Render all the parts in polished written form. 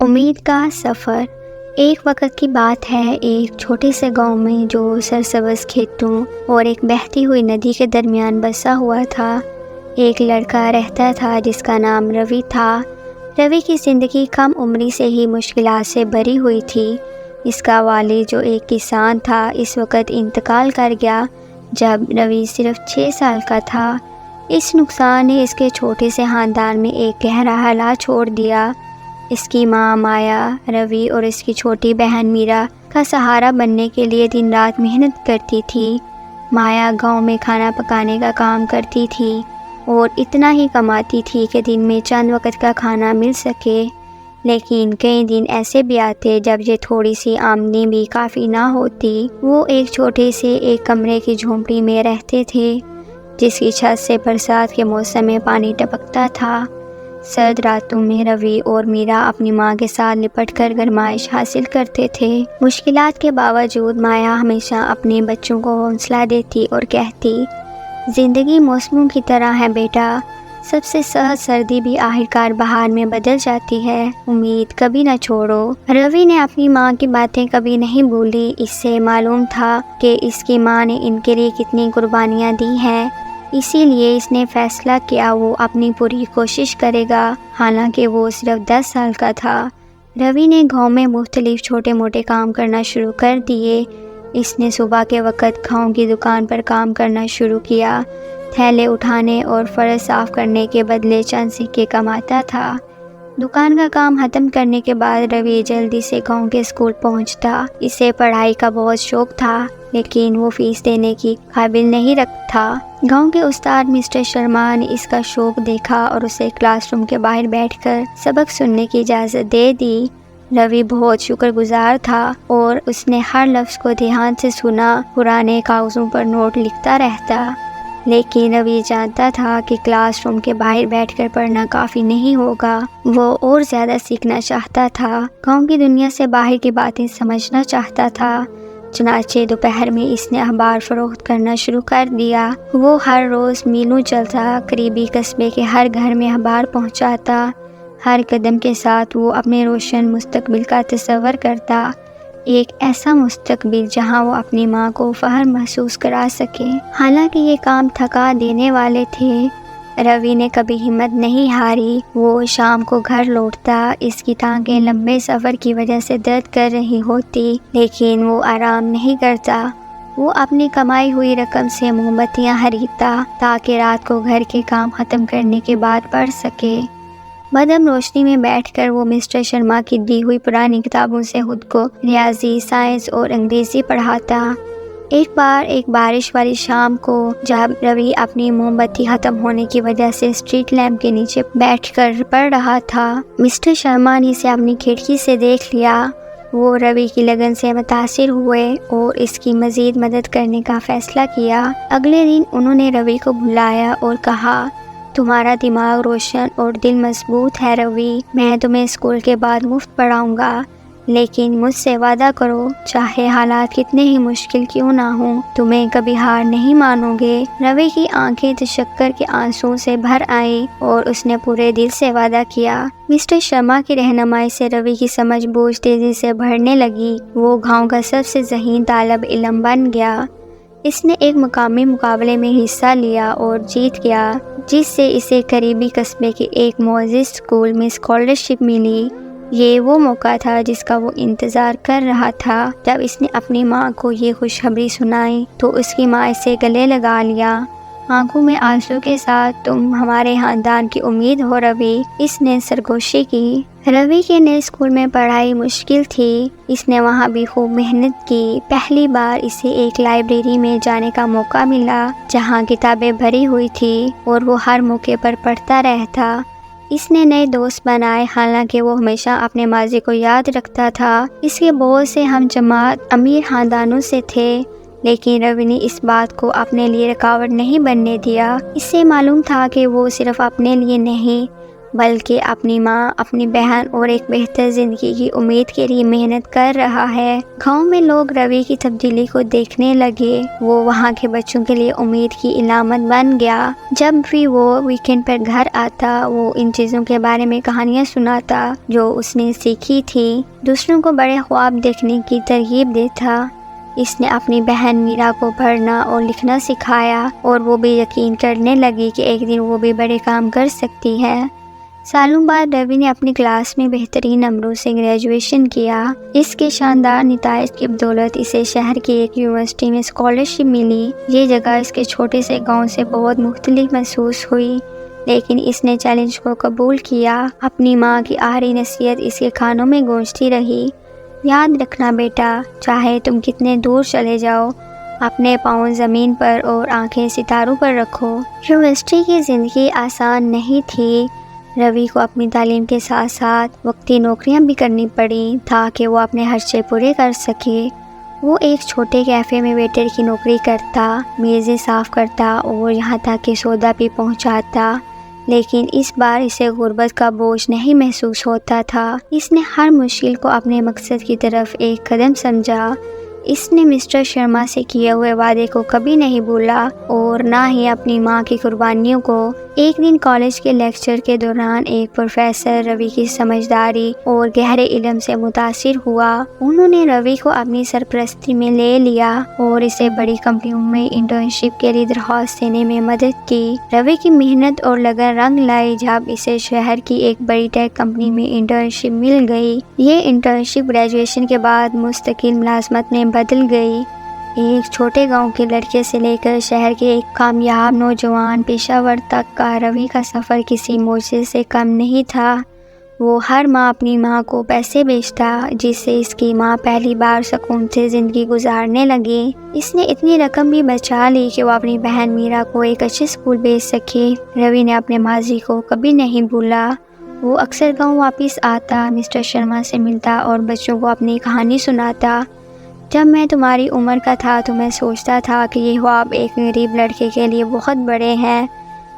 امید کا سفر۔ ایک وقت کی بات ہے، ایک چھوٹے سے گاؤں میں جو سرسبز کھیتوں اور ایک بہتی ہوئی ندی کے درمیان بسا ہوا تھا، ایک لڑکا رہتا تھا جس کا نام روی تھا۔ روی کی زندگی کم عمری سے ہی مشکلات سے بھری ہوئی تھی۔ اس کا والد جو ایک کسان تھا اس وقت انتقال کر گیا جب روی صرف 6 سال کا تھا۔ اس نقصان نے اس کے چھوٹے سے خاندان میں ایک گہرا ہلا چھوڑ دیا۔ اس کی ماں مایا روی اور اس کی چھوٹی بہن میرا کا سہارا بننے کے لیے دن رات محنت کرتی تھی۔ مایا گاؤں میں کھانا پکانے کا کام کرتی تھی اور اتنا ہی کماتی تھی کہ دن میں چند وقت کا کھانا مل سکے، لیکن کئی دن ایسے بھی آتے جب یہ تھوڑی سی آمدنی بھی کافی نہ ہوتی۔ وہ ایک چھوٹے سے ایک کمرے کی جھونپڑی میں رہتے تھے جس کی چھت سے برسات کے موسم میں پانی ٹپکتا تھا۔ سرد راتوں میں روی اور میرا اپنی ماں کے ساتھ لپٹ کر گرمائش حاصل کرتے تھے۔ مشکلات کے باوجود مایا ہمیشہ اپنے بچوں کو حوصلہ دیتی اور کہتی، زندگی موسموں کی طرح ہے بیٹا، سب سے سخت سردی بھی آخرکار بہار میں بدل جاتی ہے، امید کبھی نہ چھوڑو۔ روی نے اپنی ماں کی باتیں کبھی نہیں بھولی۔ اس سے معلوم تھا کہ اس کی ماں نے ان کے لیے کتنی قربانیاں دی ہیں، اسی لیے اس نے فیصلہ کیا وہ اپنی پوری کوشش کرے گا۔ حالانکہ وہ صرف 10 سال کا تھا، روی نے گاؤں میں مختلف چھوٹے موٹے کام کرنا شروع کر دیے۔ اس نے صبح کے وقت گاؤں کی دکان پر کام کرنا شروع کیا، تھیلے اٹھانے اور فرش صاف کرنے کے بدلے چند سکے کماتا تھا۔ دکان کا کام ختم کرنے کے بعد روی جلدی سے گاؤں کے اسکول پہنچتا۔ اسے پڑھائی کا بہت شوق تھا لیکن وہ فیس دینے کی قابل نہیں رکھتا۔ گاؤں کے استاد مسٹر شرما نے اس کا شوق دیکھا اور اسے کلاس روم کے باہر بیٹھ کر سبق سننے کی اجازت دے دی۔ روی بہت شکر گزار تھا اور اس نے ہر لفظ کو دھیان سے سنا، پرانے کاغذوں پر نوٹ لکھتا رہتا۔ لیکن روی جانتا تھا کہ کلاس روم کے باہر بیٹھ کر پڑھنا کافی نہیں ہوگا، وہ اور زیادہ سیکھنا چاہتا تھا، گاؤں کی دنیا سے باہر کی باتیں سمجھنا چاہتا تھا۔ چنانچہ دوپہر میں اس نے اخبار فروخت کرنا شروع کر دیا۔ وہ ہر روز میلوں چلتا، قریبی قصبے کے ہر گھر میں اخبار پہنچاتا۔ ہر قدم کے ساتھ وہ اپنے روشن مستقبل کا تصور کرتا، ایک ایسا مستقبل جہاں وہ اپنی ماں کو فخر محسوس کرا سکے۔ حالانکہ یہ کام تھکا دینے والے تھے، روی نے کبھی ہمت نہیں ہاری۔ وہ شام کو گھر لوٹتا، اس کی ٹانگیں لمبے سفر کی وجہ سے درد کر رہی ہوتی، لیکن وہ آرام نہیں کرتا۔ وہ اپنی کمائی ہوئی رقم سے موم بتیاں خریدتا تاکہ رات کو گھر کے کام ختم کرنے کے بعد پڑھ سکے۔ مدھم روشنی میں بیٹھ کر وہ مسٹر شرما کی دی ہوئی پرانی کتابوں سے خود کو ریاضی، سائنس اور انگریزی پڑھاتا۔ ایک بار ایک بارش والی شام کو جب روی اپنی موم بتی ختم ہونے کی وجہ سے اسٹریٹ لیمپ کے نیچے بیٹھ کر پڑھ رہا تھا، مسٹر شرما نے اسے اپنی کھڑکی سے دیکھ لیا۔ وہ روی کی لگن سے متاثر ہوئے اور اس کی مزید مدد کرنے کا فیصلہ کیا۔ اگلے دن انہوں نے روی کو بلایا اور کہا، تمہارا دماغ روشن اور دل مضبوط ہے روی، میں تمہیں اسکول کے بعد مفت پڑھاؤں گا، لیکن مجھ سے وعدہ کرو چاہے حالات کتنے ہی مشکل کیوں نہ ہوں تمہیں کبھی ہار نہیں مانو گے۔ روی کی آنکھیں تشکر کے آنسوؤں سے بھر آئیں اور اس نے پورے دل سے وعدہ کیا۔ مسٹر شرما کی رہنمائی سے روی کی سمجھ بوجھ تیزی سے بڑھنے لگی۔ وہ گاؤں کا سب سے ذہین طالب علم بن گیا۔ اس نے ایک مقامی مقابلے میں حصہ لیا اور جیت گیا، جس سے اسے قریبی قصبے کے ایک معزز اسکول میں اسکالرشپ ملی۔ یہ وہ موقع تھا جس کا وہ انتظار کر رہا تھا۔ جب اس نے اپنی ماں کو یہ خوشخبری سنائی تو اس کی ماں اسے گلے لگا لیا، آنکھوں میں آنسو کے ساتھ، تم ہمارے خاندان کی امید ہو روی، اس نے سرگوشی کی۔ روی کے نئے اسکول میں پڑھائی مشکل تھی، اس نے وہاں بھی خوب محنت کی۔ پہلی بار اسے ایک لائبریری میں جانے کا موقع ملا جہاں کتابیں بھری ہوئی تھی اور وہ ہر موقع پر پڑھتا رہتا۔ اس نے نئے دوست بنائے، حالانکہ وہ ہمیشہ اپنے ماضی کو یاد رکھتا تھا۔ اس کے بہت سے ہم جماعت امیر خاندانوں سے تھے، لیکن روی نے اس بات کو اپنے لیے رکاوٹ نہیں بننے دیا۔ اس سے معلوم تھا کہ وہ صرف اپنے لیے نہیں بلکہ اپنی ماں، اپنی بہن اور ایک بہتر زندگی کی امید کے لیے محنت کر رہا ہے۔ گاؤں میں لوگ روی کی تبدیلی کو دیکھنے لگے۔ وہ وہاں کے بچوں کے لیے امید کی علامت بن گیا۔ جب بھی وہ ویکینڈ پر گھر آتا، وہ ان چیزوں کے بارے میں کہانیاں سناتا جو اس نے سیکھی تھی، دوسروں کو بڑے خواب دیکھنے کی ترغیب دیتا۔ اس نے اپنی بہن میرا کو پڑھنا اور لکھنا سکھایا، اور وہ بھی یقین کرنے لگی کہ ایک دن وہ بھی بڑے کام کر سکتی ہے۔ سالوں بعد روی نے اپنی کلاس میں بہترین نمبروں سے گریجویشن کیا۔ اس کے شاندار نتائج کی بدولت اسے شہر کی ایک یونیورسٹی میں اسکالرشپ ملی۔ یہ جگہ اس کے چھوٹے سے گاؤں سے بہت مختلف محسوس ہوئی، لیکن اس نے چیلنج کو قبول کیا۔ اپنی ماں کی آخری نصیحت اس کے کانوں میں گونجتی رہی، یاد رکھنا بیٹا، چاہے تم کتنے دور چلے جاؤ، اپنے پاؤں زمین پر اور آنکھیں ستاروں پر رکھو۔ یونیورسٹی کی زندگی آسان نہیں تھی۔ روی کو اپنی تعلیم کے ساتھ ساتھ وقتی نوکریاں بھی کرنی پڑیں تاکہ وہ اپنے خرچے پورے کر سکے۔ وہ ایک چھوٹے کیفے میں ویٹر کی نوکری کرتا، میزیں صاف کرتا اور یہاں تک کہ سودا بھی پہنچاتا، لیکن اس بار اسے غربت کا بوجھ نہیں محسوس ہوتا تھا۔ اس نے ہر مشکل کو اپنے مقصد کی طرف ایک قدم سمجھا۔ اس نے مسٹر شرما سے کیے ہوئے وعدے کو کبھی نہیں بھولا اور نہ ہی اپنی ماں کی قربانیوں کو۔ ایک دن کالج کے لیکچر کے دوران ایک پروفیسر روی کی سمجھداری اور گہرے علم سے متاثر ہوا۔ انہوں نے روی کو اپنی سرپرستی میں لے لیا اور اسے بڑی کمپنیوں میں انٹرنشپ کے لیے درخواست دینے میں مدد کی۔ روی کی محنت اور لگن رنگ لائی جب اسے شہر کی ایک بڑی ٹیک کمپنی میں انٹرنشپ مل گئی۔ یہ انٹرنشپ گریجویشن کے بعد مستقل ملازمت میں بدل گئی۔ ایک چھوٹے گاؤں کے لڑکے سے لے کر شہر کے ایک کامیاب نوجوان پیشہ ور تک کا روی کا سفر کسی معجزے سے کم نہیں تھا۔ وہ ہر ماہ اپنی ماں کو پیسے بھیجتا، جس سے اس کی ماں پہلی بار سکون سے زندگی گزارنے لگی۔ اس نے اتنی رقم بھی بچا لی کہ وہ اپنی بہن میرا کو ایک اچھے اسکول بھیج سکے۔ روی نے اپنے ماضی کو کبھی نہیں بھولا۔ وہ اکثر گاؤں واپس آتا، مسٹر شرما سے ملتا اور بچوں کو اپنی کہانی سناتا۔ جب میں تمہاری عمر کا تھا تو میں سوچتا تھا کہ یہ خواب ایک غریب لڑکے کے لیے بہت بڑے ہیں،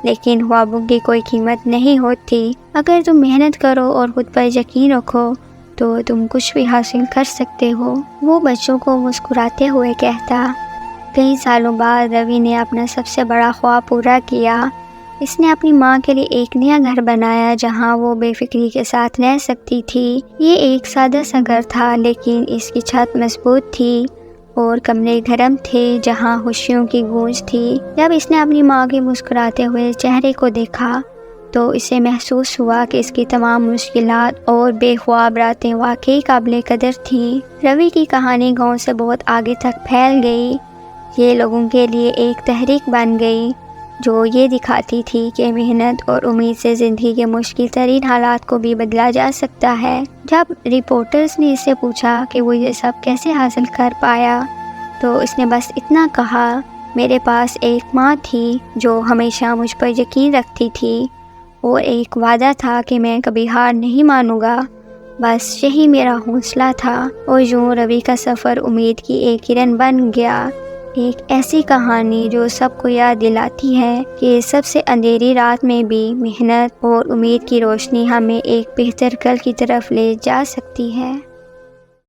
لیکن خوابوں کی کوئی قیمت نہیں ہوتی۔ اگر تم محنت کرو اور خود پر یقین رکھو تو تم کچھ بھی حاصل کر سکتے ہو، وہ بچوں کو مسکراتے ہوئے کہتا۔ کئی سالوں بعد روی نے اپنا سب سے بڑا خواب پورا کیا۔ اس نے اپنی ماں کے لیے ایک نیا گھر بنایا جہاں وہ بے فکری کے ساتھ رہ سکتی تھی۔ یہ ایک سادہ سا گھر تھا، لیکن اس کی چھت مضبوط تھی اور کمرے گرم تھے جہاں خوشیوں کی گونج تھی۔ جب اس نے اپنی ماں کے مسکراتے ہوئے چہرے کو دیکھا تو اسے محسوس ہوا کہ اس کی تمام مشکلات اور بے خواب راتیں واقعی قابل قدر تھیں۔ روی کی کہانی گاؤں سے بہت آگے تک پھیل گئی۔ یہ لوگوں کے لیے ایک تحریک بن گئی جو یہ دکھاتی تھی کہ محنت اور امید سے زندگی کے مشکل ترین حالات کو بھی بدلا جا سکتا ہے۔ جب رپورٹرز نے اس سے پوچھا کہ وہ یہ سب کیسے حاصل کر پایا تو اس نے بس اتنا کہا، میرے پاس ایک ماں تھی جو ہمیشہ مجھ پر یقین رکھتی تھی اور ایک وعدہ تھا کہ میں کبھی ہار نہیں مانوں گا۔ بس یہی میرا حوصلہ تھا، اور یوں روی کا سفر امید کی ایک کرن بن گیا۔ ایک ایسی کہانی جو سب کو یاد دلاتی ہے کہ سب سے اندھیری رات میں بھی محنت اور امید کی روشنی ہمیں ایک بہتر کل کی طرف لے جا سکتی ہے۔